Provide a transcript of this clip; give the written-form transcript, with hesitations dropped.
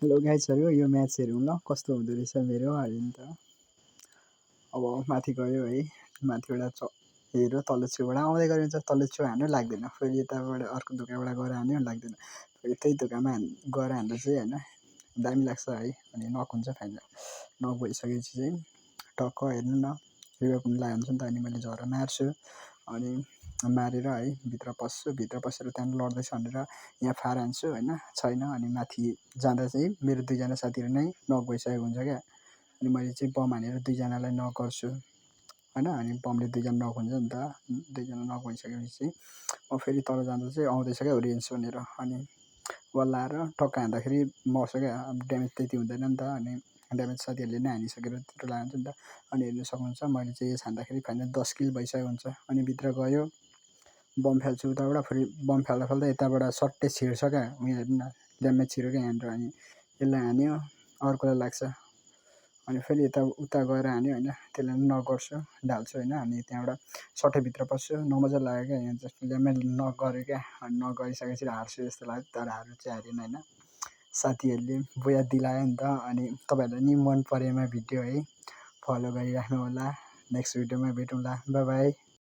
Hello गाइजहरू यो match हेरौँ ल कस्तो हुँदो रहेछ मेरो अरे नि त। अब माथि गयो है, माथिबाट हेऱ्यो तल्लो छेउबाट आउँदै गऱ्यो भने चाहिँ तल्लो छेउ हान्नु लाग्दैन, फेरि यताबाट अर्को ढोकाबाट गएर हान्यो लाग्दैन, फेरि त्यही ढोकामा गएर हान्दा चाहिँ होइन दामी लाग्छ है। अनि नक हुन्छ फाइनल। नक भइसकेपछि चाहिँ टक्क हेर्नु न रिभाइभ हुनु लागेको हुन्छ नि त। अनि मैले झरेर मार्छु, अनि मारेर है भित्र पस्छु, भित्र पसेर त्यहाँदेखि लड्दैछ भनेर यहाँ फार हान्छु होइन, छैन। अनि माथि जाँदा चाहिँ मेरो दुईजना साथीहरू नै नक भइसकेको हुन्छ क्या। अनि मैले चाहिँ बम हानेर दुईजनालाई नक गर्छु होइन। अनि बमले दुईजना नक हुन्छ नि त, दुईजना नक भइसकेपछि चाहिँ म फेरि तल जाँदा चाहिँ आउँदैछ क्या रेन्ज भनेर, अनि बल आएर टक्क हान्दाखेरि मर्छ क्या। अब ड्यामेज त्यति हुँदैन नि त, अनि ड्यामेज साथीहरूले नै हानिसकेर त्यत्रो लाग्छ नि त। अनि हेर्नु सक्नुहुन्छ मैले चाहिँ यस हान्दाखेरि फाइनल 10 किल भइसकेको हुन्छ। अनि भित्र गयो बम फाल्छु उताबाट, फेरि बम फाल्दा फाल्दा यताबाट सट्टै छिर्छ क्या, उयो हेर्नु न ड्यामेज छिर्यो क्या यहाँनिर। अनि यसलाई हान्यो, अर्कोलाई लाग्छ, अनि फेरि यता उता गएर हान्यो होइन, त्यसलाई नक गर्छु ढाल्छु होइन। अनि त्यहाँबाट सट्टै भित्र पस्छु, नमजा लाग्यो क्या। यहाँ जस्ट ड्यामेज नक गरेँ क्या, अनि नक गरिसकेपछि हार्छु जस्तो लाग्यो, तर हार्नु चाहिँ हारेन होइन। साथीहरूले बोया दिलायो नि त। अनि तपाईँहरूलाई नि मन परेमा भिडियो है फलो गरिराख्नु होला। नेक्स्ट भिडियोमा भेटौँला, बाई बाई।